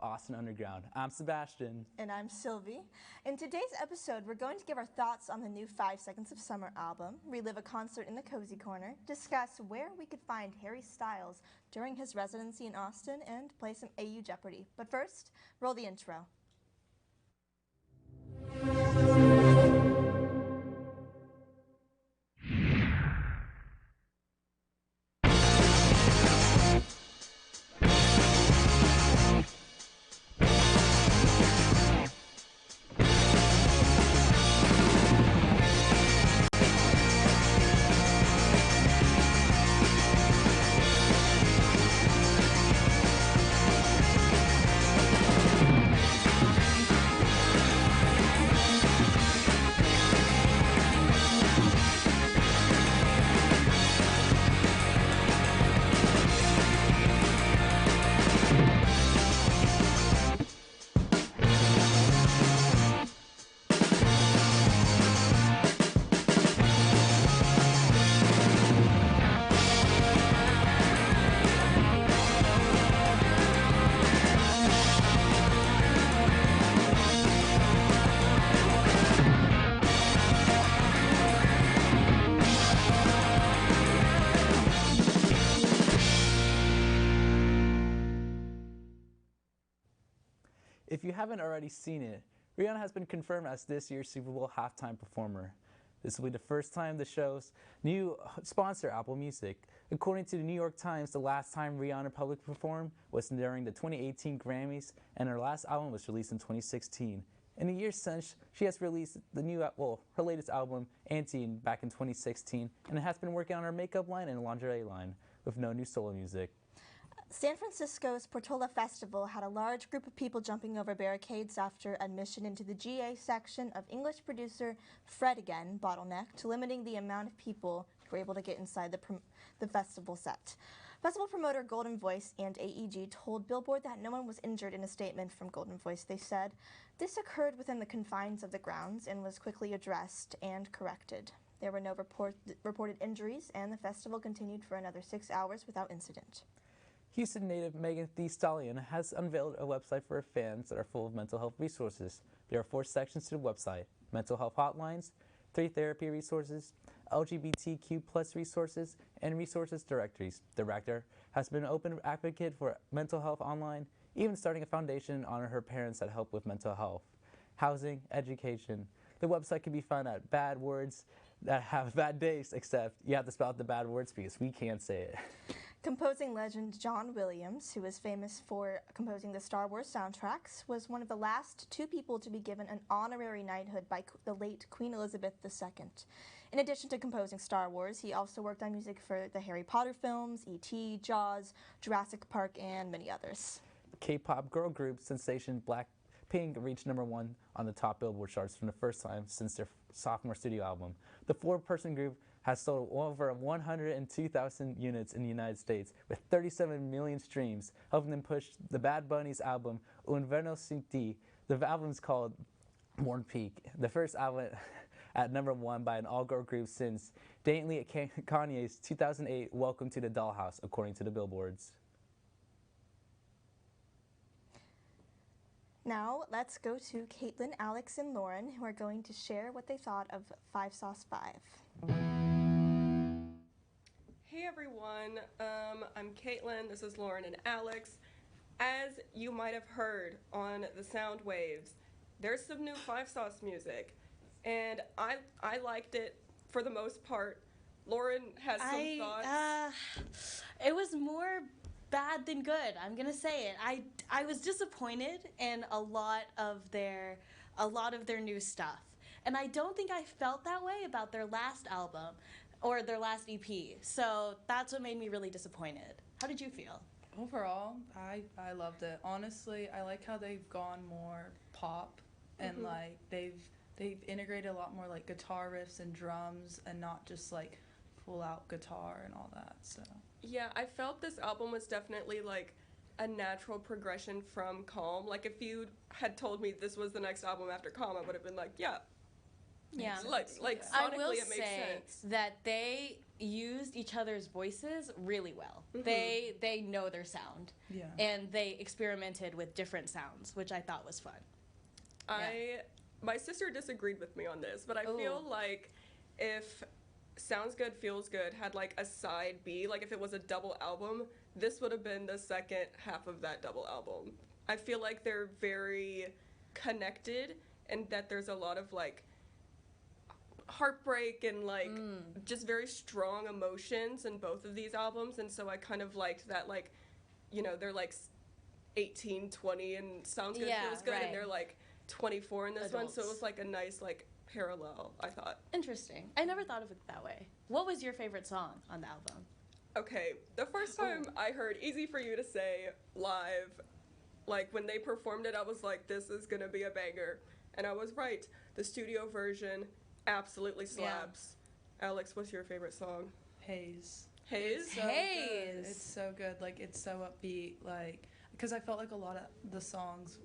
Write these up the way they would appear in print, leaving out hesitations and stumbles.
Austin Underground. I'm Sebastian. And I'm Sylvie. In today's episode, we're going to give our thoughts on the new 5 Seconds of Summer album, relive a concert in the Cozy Corner, discuss where we could find Harry Styles during his residency in Austin, and play some AU Jeopardy. But first, roll the intro. If you haven't already seen it, Rihanna has been confirmed as this year's Super Bowl halftime performer. This will be the first time the show's new sponsor, Apple Music. According to the New York Times, the last time Rihanna publicly performed was during the 2018 Grammys, and her last album was released in 2016. In the years since, she has released her latest album, Anti, back in 2016, and has been working on her makeup line and lingerie line with no new solo music. San Francisco's Portola Festival had a large group of people jumping over barricades after admission into the GA section of English producer Fred Again bottlenecked, limiting the amount of people who were able to get inside the festival set. Festival promoter Golden Voice and AEG told Billboard that no one was injured. In a statement from Golden Voice, they said, "This occurred within the confines of the grounds and was quickly addressed and corrected. There were no reported injuries, and the festival continued for another 6 hours without incident." Houston native Megan Thee Stallion has unveiled a website for her fans that are full of mental health resources. There are 4 sections to the website: mental health hotlines, 3 therapy resources, LGBTQ+ resources, and resources directories. The director has been an open advocate for mental health online, even starting a foundation to honor her parents that help with mental health, housing, education. The website can be found at bad words that have bad days, except you have to spell out the bad words because we can't say it. Composing legend John Williams, who is famous for composing the Star Wars soundtracks, was one of the last 2 people to be given an honorary knighthood by the late Queen Elizabeth II. In addition to composing Star Wars, he also worked on music for the Harry Potter films, E.T., Jaws, Jurassic Park, and many others. K-pop girl group sensation Blackpink reached #1 on the top Billboard charts for the first time since their sophomore studio album. The 4-person group has sold over 102,000 units in the United States with 37 million streams, helping them push the Bad Bunny's album Un Verno Sin Ti. The album is called Warm Peak, the first album at #1 by an all-girl group since daintily Kanye's 2008 Welcome to the Dollhouse, according to the Billboards. Now, let's go to Caitlin, Alex, and Lauren, who are going to share what they thought of 5 Sauce 5. Hey everyone, I'm Caitlin, this is Lauren and Alex. As you might have heard on the sound waves, there's some new 5 Sauce music, and I liked it for the most part. Lauren has some thoughts. It was more bad than good. I'm gonna say it. I was disappointed in a lot of their new stuff, and I don't think I felt that way about their last album or their last EP. So that's what made me really disappointed. How did you feel? Overall, I loved it. Honestly, I like how they've gone more pop and like they've integrated a lot more like guitar riffs and drums and not just like full out guitar and all that. So yeah, I felt this album was definitely like a natural progression from Calm. Like if you had told me this was the next album after Calm, I would have been like, yeah, Yeah. Like I sonically will it makes say sense. that they used each other's voices really well. They know their sound. Yeah. And they experimented with different sounds, which I thought was fun. My sister disagreed with me on this, but I feel Ooh. like if Sounds Good Feels Good had like a side B, like if it was a double album, this would have been the second half of that double album. I feel like they're very connected and that there's a lot of like heartbreak and like just very strong emotions in both of these albums, and so I kind of liked that, like, you know, they're like 18, 20 and Sounds Good Yeah, Feels Good, right. and they're like 24 in this one, so it Adults. was like a nice like parallel, I thought. Interesting. I never thought of it that way. What was your favorite song on the album? Okay, the first time I heard Easy For You to Say live, like when they performed it, I was like, this is gonna be a banger. And I was right. The studio version absolutely slaps. Alex, what's your favorite song? Haze. Haze? So Haze. good. It's so good. Like, it's so upbeat. Like, because I felt like a lot of the songs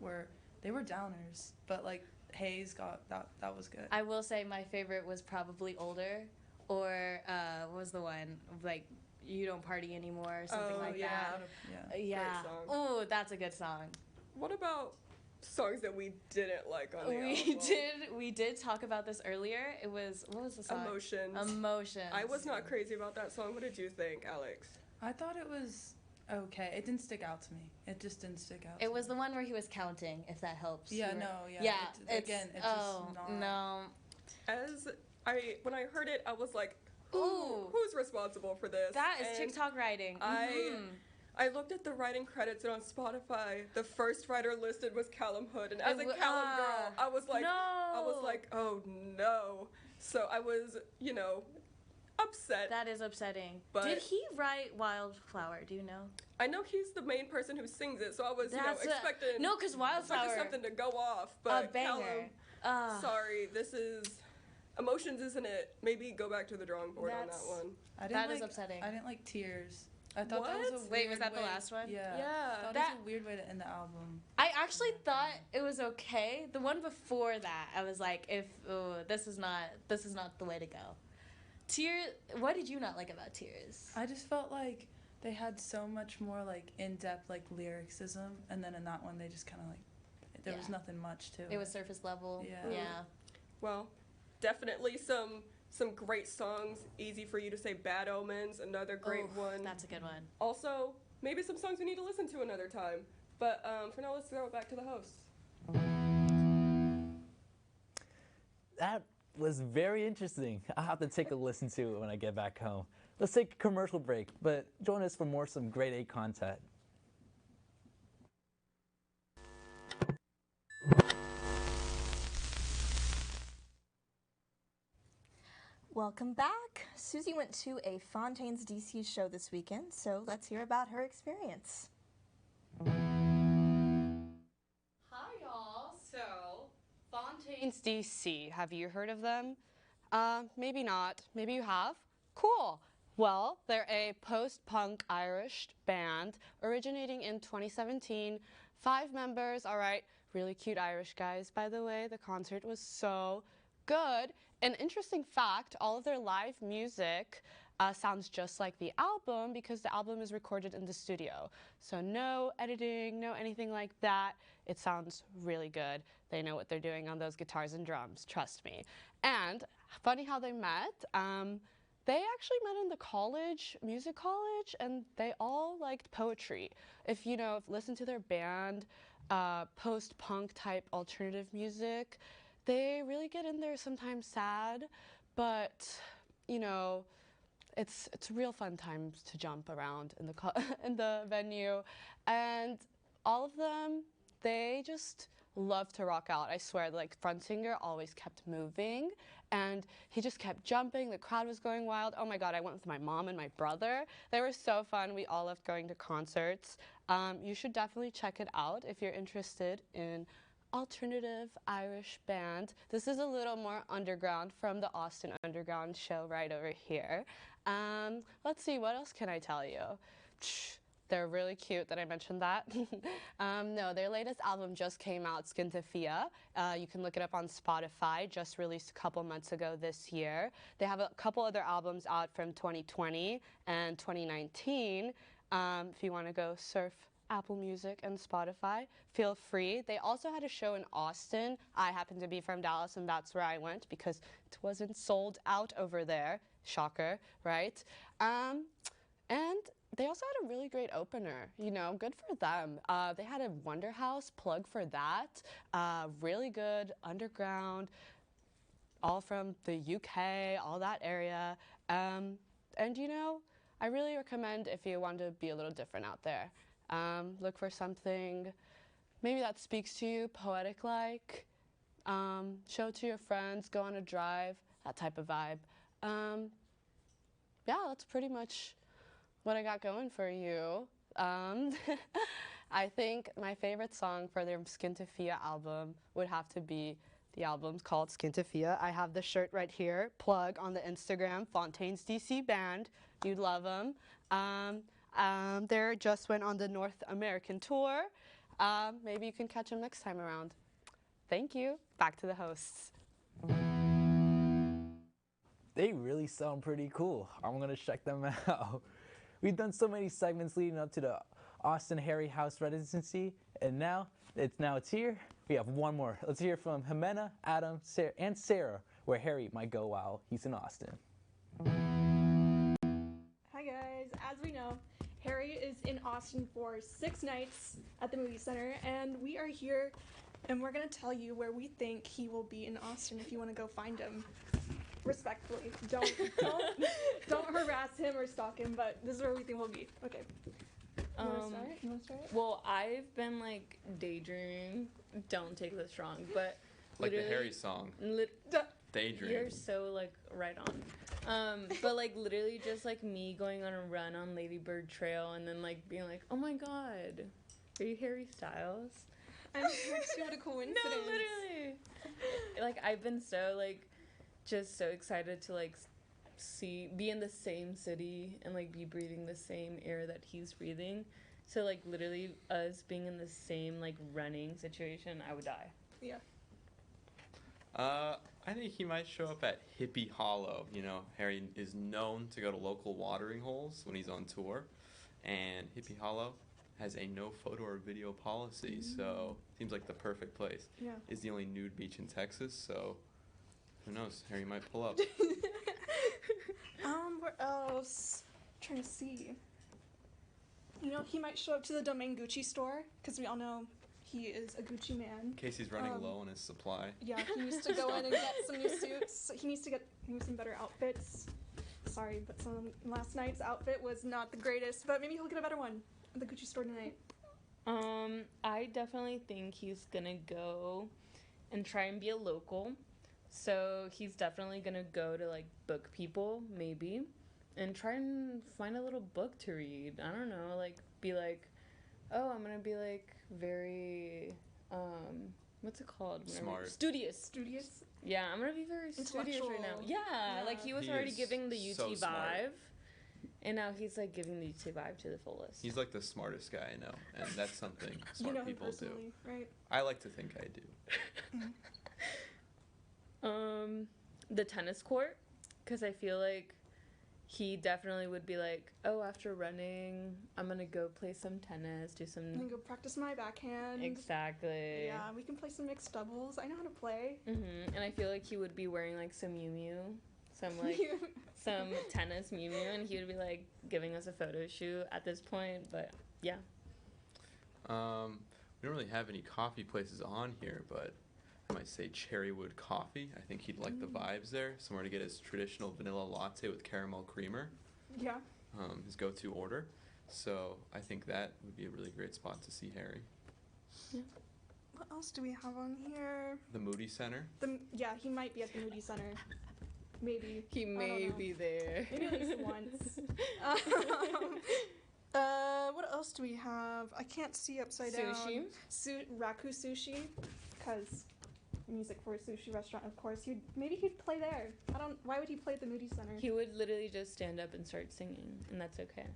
they were downers, but like Haze got that was good. I will say my favorite was probably Older, or what was the one, like, You Don't Party Anymore, or something Oh, like yeah. that. Yeah. Yeah. song. Oh, that's a good song. What about songs that we didn't like on the album? We did talk about this earlier. It was, what was the song? Emotions. I was not crazy about that song. What did you think, Alex? I thought it was okay. It didn't stick out to me. It just didn't stick out. It was the one where he was counting, if that helps. Yeah, You were- no, yeah. Yeah, It's just not. no. When I heard it, I was like, Ooh. who's responsible for this? That is And TikTok writing. I looked at the writing credits, and on Spotify, the first writer listed was Callum Hood, and as a Callum girl, I was like, oh no. So I was, you know, upset. That is upsetting. But- Did he write Wildflower? Do you know? I know he's the main person who sings it, so I was, expecting No, because Wildflower, something to go off. a But banger. Callum, sorry, this is Emotions, isn't it? Maybe go back to the drawing board on that That's- one. That is upsetting. I didn't like Tears. I thought that was a What? weird Wait, was that the way- last one? Yeah. Yeah. I thought That- it was a weird way to end the album. I actually thought it was okay. The one before that, I was like, this is not the way to go. Tears. What did you not like about Tears? I just felt like they had so much more like in-depth like lyricism, and then in that one they just kind of like there was Yeah. nothing much to it. It was surface level. Yeah. Yeah. Well, definitely some great songs. Easy For You to Say, Bad Omens, another great Oof, one. That's a good one. Also, maybe some songs we need to listen to another time. But for now, let's throw it back to the hosts. That was very interesting. I'll have to take a listen to it when I get back home. Let's take a commercial break, but join us for some grade 8 content. Welcome back. Susie went to a Fontaine's DC show this weekend, so let's hear about her experience. Hi, y'all. So, Fontaine's DC, have you heard of them? Maybe not. Maybe you have? Cool. Well, they're a post-punk Irish band originating in 2017. 5 members, all right, really cute Irish guys, by the way. The concert was so good. An interesting fact, all of their live music sounds just like the album because the album is recorded in the studio. So no editing, no anything like that. It sounds really good. They know what they're doing on those guitars and drums, trust me. And funny how they met. They actually met in the music college, and they all liked poetry. If you know, listen to their band, post-punk type alternative music, they really get in there sometimes sad, but you know, it's real fun times to jump around in the venue, and all of them, they just love to rock out. I swear, like front singer always kept moving, and he just kept jumping. The crowd was going wild. Oh my God, I went with my mom and my brother. They were so fun. We all loved going to concerts. You should definitely check it out if you're interested in alternative Irish band. This is a little more underground from the Austin Underground show right over here. Let's see, what else can I tell you? They're really cute that I mentioned that. No, their latest album just came out, Skin to Fia. You can look it up on Spotify, just released a couple months ago this year. They have a couple other albums out from 2020 and 2019. If you want to go surf Apple Music and Spotify, feel free. They also had a show in Austin. I happen to be from Dallas, and that's where I went because it wasn't sold out over there. Shocker, right? And they also had a really great opener, you know, good for them. They had a Wonder House plug for that, really good underground, all from the UK, all that area. And, you know, I really recommend if you want to be a little different out there. Look for something maybe that speaks to you, poetic-like. Show it to your friends, go on a drive, that type of vibe. Yeah, that's pretty much what I got going for you. I think my favorite song for their Skin to Fia album would have to be the album's called Skin to Fia. I have the shirt right here, plug on the Instagram, Fontaine's DC Band. You'd love them. They just went on the North American tour. Maybe you can catch them next time around. Thank you. Back to the hosts. They really sound pretty cool. I'm gonna check them out. We've done so many segments leading up to the Austin Harry House residency, and now it's here. We have one more. Let's hear from Jimena, Adam, Sarah, and Sarah, where Harry might go while he's in Austin. Hi guys, as we know, Harry is in Austin for 6 nights at the movie center, and we are here and we're gonna tell you where we think he will be in Austin if you want to go find him. Respectfully, don't harass him or stalk him, but this is where we think we'll be. Okay. You wanna start? Well, I've been like daydreaming. Don't take this wrong, but like the literally- Harry song. Daydream. You're so like right on. But like literally just like me going on a run on Lady Bird Trail and then like being like, oh my god, are you Harry Styles? I'm sure what a coincidence. No, literally. Like I've been so like just so excited to like be in the same city and like be breathing the same air that he's breathing. So like literally us being in the same like running situation, I would die. Yeah. I think he might show up at Hippie Hollow. You know, Harry is known to go to local watering holes when he's on tour, and Hippie Hollow has a no photo or video policy, so seems like the perfect place. Yeah. It's the only nude beach in Texas, so who knows? Harry might pull up. Where else? I'm trying to see. You know, he might show up to the Domain Gucci store, because we all know he is a Gucci man. In case he's running low on his supply. Yeah, he needs to go in and get some new suits. He needs to get some better outfits. Sorry, but last night's outfit was not the greatest, but maybe he'll get a better one at the Gucci store tonight. I definitely think he's gonna go and try and be a local. So he's definitely gonna go to like book people, maybe, and try and find a little book to read. I don't know, like be like, oh, I'm gonna be like very, what's it called? Smart. Studious. Studious? Yeah, I'm gonna be very studious right now. Yeah, like he was He already is giving the UT so smart. vibe, and now he's like giving the UT vibe to the fullest. He's like the smartest guy I know, and that's something smart You know him people do. personally, right? I like to think I do. The tennis court, because I feel like he definitely would be like, oh, after running, I'm gonna go play some tennis, do I'm some. gonna go practice my backhand. Exactly. Yeah, we can play some mixed doubles. I know how to play. And I feel like he would be wearing like some Miu Miu, some like some tennis Miu Miu, and he would be like giving us a photo shoot at this point. But yeah. We don't really have any coffee places on here, but I might say Cherrywood Coffee. I think he'd like the vibes there. Somewhere to get his traditional vanilla latte with caramel creamer. Yeah. His go-to order. So I think that would be a really great spot to see Harry. Yeah. What else do we have on here? The Moody Center. Yeah, he might be at the Moody Center. Maybe. He may be there. Maybe at least once. What else do we have? I can't see upside down. Sushi? Raku Sushi, because music for a sushi restaurant, of course. Maybe he'd play there. Why would he play at the Moody Center? He would literally just stand up and start singing, and that's okay.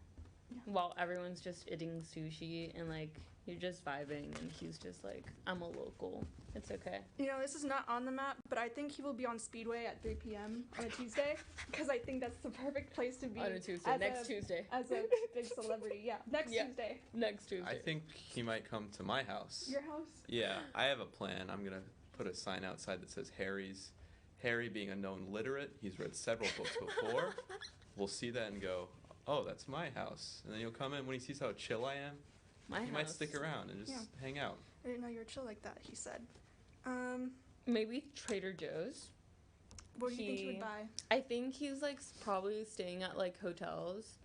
while everyone's just eating sushi and like you're just vibing, and he's just like, I'm a local. It's okay. You know, this is not on the map, but I think he will be on Speedway at 3 p.m. on a Tuesday, because I think that's the perfect place to be. On a Tuesday. Next Tuesday. As a big celebrity, yeah. Next Tuesday. Next Tuesday. I think he might come to my house. Your house? Yeah, I have a plan. I'm gonna put a sign outside that says Harry being a known literate. He's read several books before. We'll see that and go, oh, that's my house. And then he'll come in when he sees how chill I am. He might stick around and just hang out. I didn't know you were chill like that, he said. Maybe Trader Joe's. What do you think he would buy? I think he's like probably staying at like hotels.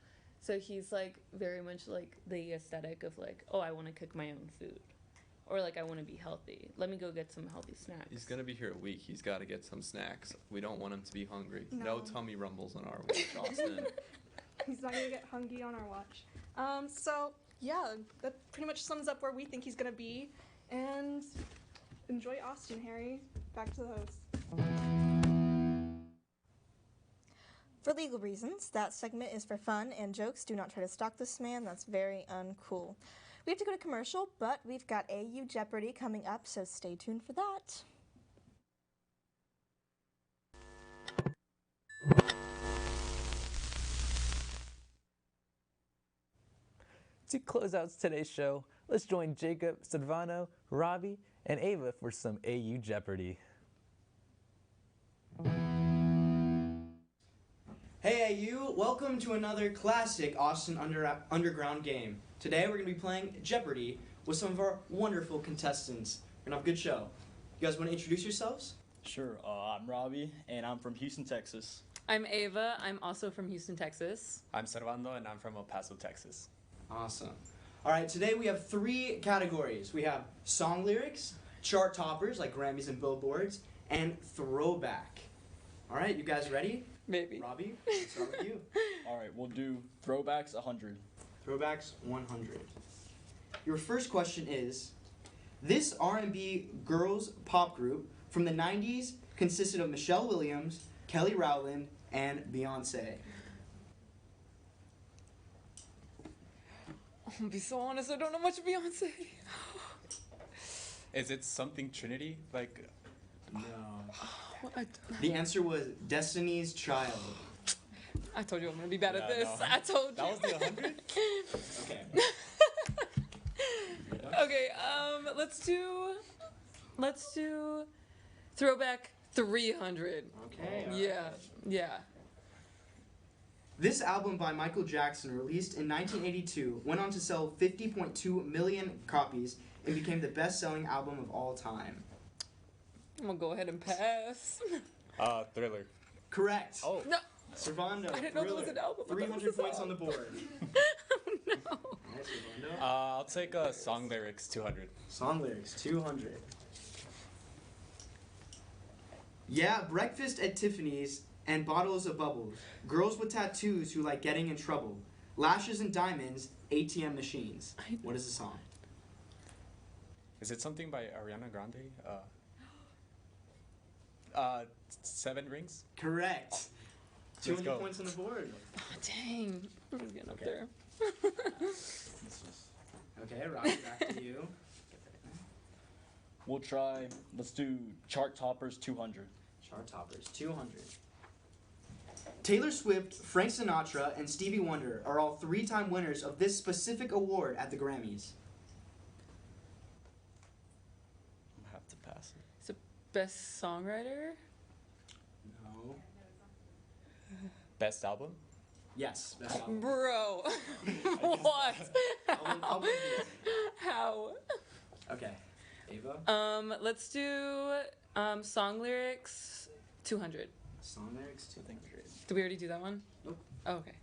So he's like very much like the aesthetic of like, oh, I want to cook my own food. Or like, I want to be healthy. Let me go get some healthy snacks. He's going to be here a week. He's got to get some snacks. We don't want him to be hungry. No. No tummy rumbles on our watch, Austin. He's not gonna get hungry on our watch. So yeah, that pretty much sums up where we think he's gonna be. And enjoy Austin, Harry. Back to the host. For legal reasons, that segment is for fun and jokes. Do not try to stalk this man. That's very uncool. We have to go to commercial, but we've got AU Jeopardy coming up, so stay tuned for that. To close out today's show, let's join Jacob, Silvano, Robbie, and Ava for some AU Jeopardy. Hey AU, welcome to another classic Austin Underground game. Today we're going to be playing Jeopardy with some of our wonderful contestants. We're going to have a good show. You guys want to introduce yourselves? Sure, I'm Robbie, and I'm from Houston, Texas. I'm Ava, I'm also from Houston, Texas. I'm Servando, and I'm from El Paso, Texas. Awesome. All right, today we have 3 categories. We have song lyrics, chart toppers like Grammys and Billboards, and throwback. All right, you guys ready? Maybe. Robbie, let's start with you. All right, we'll do throwbacks 100. Throwbacks 100. Your first question is, this R&B girls pop group from the 90s consisted of Michelle Williams, Kelly Rowland, and Beyonce. I'll be so honest, I don't know much Beyonce. Is it something Trinity? Like, No. What? The answer was Destiny's Child. I told you I'm gonna be bad at Yeah, this. no. I told you. That was the 100? Okay. Okay, let's do throwback 300. Okay. Yeah. This album by Michael Jackson, released in 1982, went on to sell 50.2 million copies and became the best-selling album of all time. I'm gonna go ahead and pass. Thriller. Correct. Oh. No. Servando. I didn't know there was an album. I thought it was 300 a points song. on the board. No. All right, Servando. I'll take song lyrics 200. Song lyrics, 200. Yeah, breakfast at Tiffany's and bottles of bubbles. Girls with tattoos who like getting in trouble. Lashes and diamonds, ATM machines. What is the song? Is it something by Ariana Grande? 7 Rings? Correct. Let's 200 go. points on the board. Oh, dang. I'm getting up Okay. there. Okay, Robbie, back to you. We'll try, let's do chart toppers 200. Chart toppers, 200. Taylor Swift, Frank Sinatra, and Stevie Wonder are all 3-time winners of this specific award at the Grammys. I'll have to pass it. It's a best songwriter. No. Best album? Yes, best album. Bro. What? I'll give you it. How? Okay. Ava? Let's do song lyrics 200. Song lyrics, 200. Did we already do that one? Nope. Oh, okay.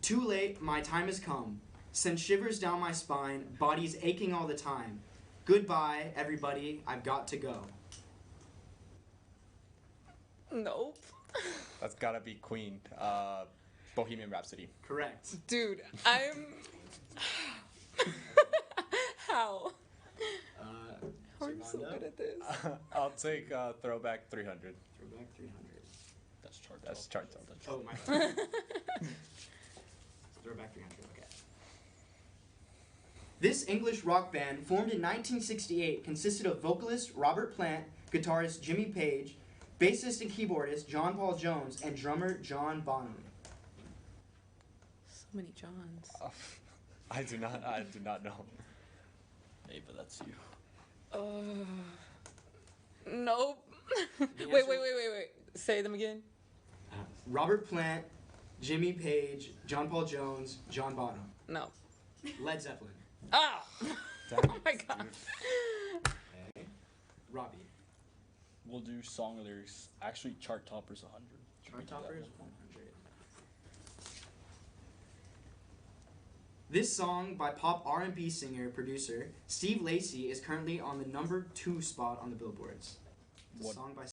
Too late, my time has come. Send shivers down my spine, body's aching all the time. Goodbye, everybody, I've got to go. Nope. That's gotta be Queen. Bohemian Rhapsody. Correct. Dude, I'm... How? How are you so Servando? good at this? I'll take throwback 300. Throwback 300. That's chart. Oh, my bad. throw back 300. Okay. This English rock band, formed in 1968, consisted of vocalist Robert Plant, guitarist Jimmy Page, bassist and keyboardist John Paul Jones, and drummer John Bonham. So many Johns. I do not know. Ava, that's you. Nope. Wait. Say them again. Robert Plant, Jimmy Page, John Paul Jones, John Bonham. No. Led Zeppelin. Ah! Oh my god. Okay. Robbie. We'll do song lyrics. Actually, chart toppers 100. Chart toppers 100. This song by pop R&B singer producer Steve Lacy is currently on the number 2 spot on the Billboards. It's a What? song by